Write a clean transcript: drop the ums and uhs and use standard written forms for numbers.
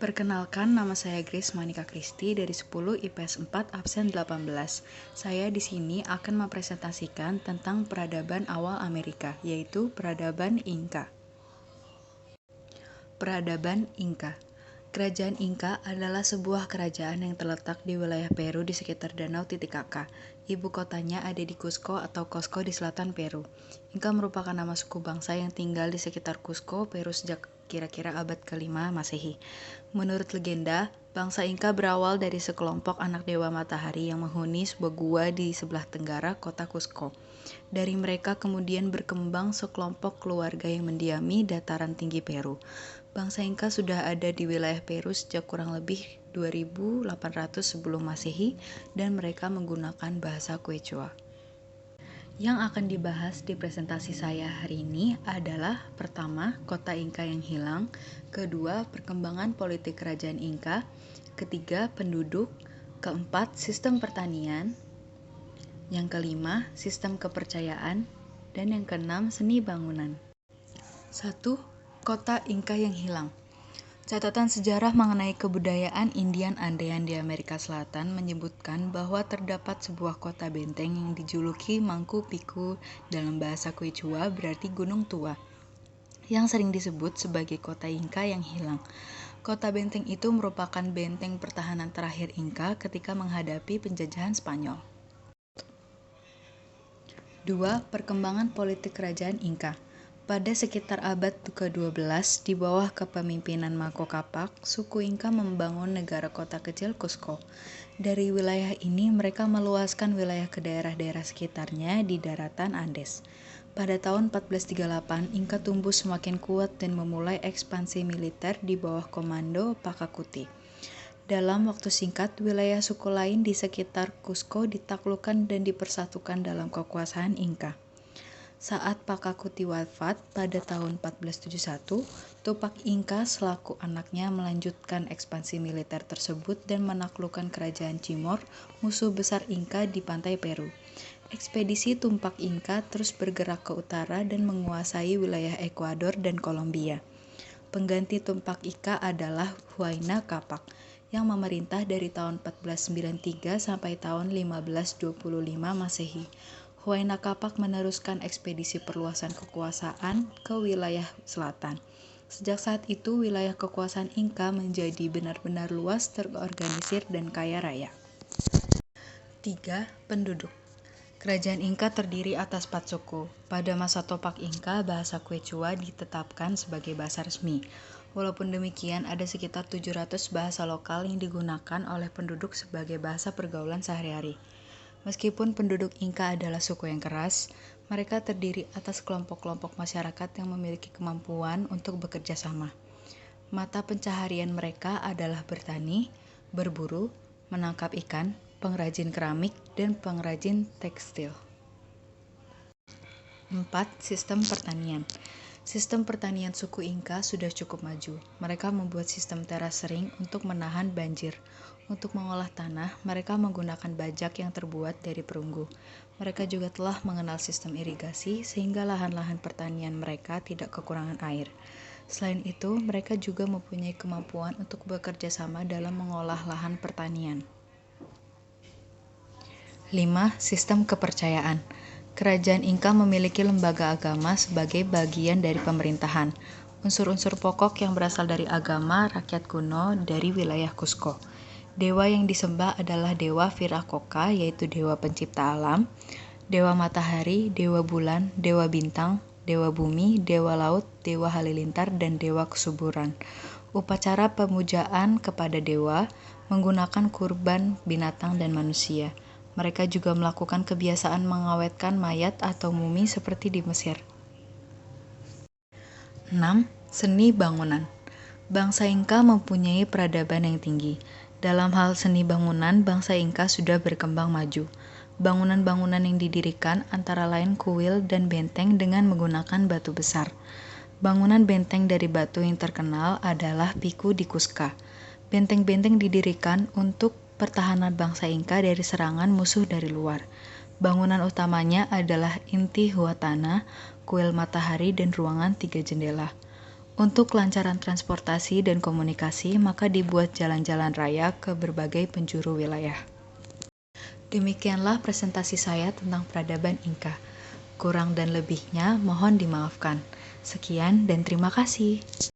Perkenalkan, nama saya Grace Monica Christy dari 10 IPS 4 absen 18. Saya di sini akan mempresentasikan tentang peradaban awal Amerika, yaitu peradaban Inka. Peradaban Inka. Kerajaan Inka adalah sebuah kerajaan yang terletak di wilayah Peru di sekitar Danau Titicaca. Ibu kotanya ada di Cusco atau Cusco di selatan Peru. Inka merupakan nama suku bangsa yang tinggal di sekitar Cusco, Peru sejak kira-kira abad ke-5 Masehi. Menurut legenda, bangsa Inka berawal dari sekelompok anak dewa matahari yang menghuni sebuah gua di sebelah tenggara kota Cusco. Dari mereka kemudian berkembang sekelompok keluarga yang mendiami dataran tinggi Peru. Bangsa Inka sudah ada di wilayah Peru sejak kurang lebih 2800 sebelum Masehi dan mereka menggunakan bahasa Quechua. Yang akan dibahas di presentasi saya hari ini adalah pertama, kota Inka yang hilang, kedua, perkembangan politik kerajaan Inka, ketiga, penduduk, keempat, sistem pertanian, yang kelima, sistem kepercayaan, dan yang keenam, seni bangunan. 1. Kota Inka yang hilang. Catatan sejarah mengenai kebudayaan Indian Andean di Amerika Selatan menyebutkan bahwa terdapat sebuah kota benteng yang dijuluki Mangku Piku dalam bahasa Quechua berarti Gunung Tua, yang sering disebut sebagai kota Inka yang hilang. Kota benteng itu merupakan benteng pertahanan terakhir Inka ketika menghadapi penjajahan Spanyol. 2. Perkembangan politik kerajaan Inka. Pada sekitar abad ke-12, di bawah kepemimpinan Manco Capac, suku Inka membangun negara kota kecil Cusco. Dari wilayah ini, mereka meluaskan wilayah ke daerah-daerah sekitarnya di daratan Andes. Pada tahun 1438, Inka tumbuh semakin kuat dan memulai ekspansi militer di bawah komando Pachacuti. Dalam waktu singkat, wilayah suku lain di sekitar Cusco ditaklukkan dan dipersatukan dalam kekuasaan Inka. Saat Pachacuti wafat pada tahun 1471, Tupac Inka selaku anaknya melanjutkan ekspansi militer tersebut dan menaklukkan kerajaan Timor, musuh besar Inka di pantai Peru. Ekspedisi Tupac Inka terus bergerak ke utara dan menguasai wilayah Ekuador dan Kolombia. Pengganti Tupac Inka adalah Huayna Capac, yang memerintah dari tahun 1493 sampai tahun 1525 Masehi. Huayna Capac meneruskan ekspedisi perluasan kekuasaan ke wilayah selatan. Sejak saat itu, wilayah kekuasaan Inka menjadi benar-benar luas, terorganisir, dan kaya raya. 3. Penduduk. Kerajaan Inka terdiri atas 4 suku. Pada masa Tupac Inka, bahasa Quechua ditetapkan sebagai bahasa resmi. Walaupun demikian, ada sekitar 700 bahasa lokal yang digunakan oleh penduduk sebagai bahasa pergaulan sehari-hari. Meskipun penduduk Inka adalah suku yang keras, mereka terdiri atas kelompok-kelompok masyarakat yang memiliki kemampuan untuk bekerja sama. Mata pencaharian mereka adalah bertani, berburu, menangkap ikan, pengrajin keramik, dan pengrajin tekstil. 4. Sistem pertanian. Sistem pertanian suku Inka sudah cukup maju. Mereka membuat sistem terasering untuk menahan banjir. Untuk mengolah tanah, mereka menggunakan bajak yang terbuat dari perunggu. Mereka juga telah mengenal sistem irigasi sehingga lahan-lahan pertanian mereka tidak kekurangan air. Selain itu, mereka juga mempunyai kemampuan untuk bekerja sama dalam mengolah lahan pertanian. 5. Sistem kepercayaan. Kerajaan Inka memiliki lembaga agama sebagai bagian dari pemerintahan. Unsur-unsur pokok yang berasal dari agama rakyat kuno dari wilayah Cusco. Dewa yang disembah adalah Dewa Viracocha, yaitu dewa pencipta alam, dewa matahari, dewa bulan, dewa bintang, dewa bumi, dewa laut, dewa halilintar, dan dewa kesuburan. Upacara pemujaan kepada dewa menggunakan kurban binatang dan manusia. Mereka juga melakukan kebiasaan mengawetkan mayat atau mumi seperti di Mesir. 6. Seni bangunan. Bangsa Inka mempunyai peradaban yang tinggi. Dalam hal seni bangunan, bangsa Inka sudah berkembang maju. Bangunan-bangunan yang didirikan antara lain kuil dan benteng dengan menggunakan batu besar. Bangunan benteng dari batu yang terkenal adalah Piku di Cusca. Benteng-benteng didirikan untuk pertahanan bangsa Inka dari serangan musuh dari luar. Bangunan utamanya adalah Intihuatana, kuil matahari, dan ruangan 3 jendela. Untuk kelancaran transportasi dan komunikasi, maka dibuat jalan-jalan raya ke berbagai penjuru wilayah. Demikianlah presentasi saya tentang peradaban Inka. Kurang dan lebihnya mohon dimaafkan. Sekian dan terima kasih.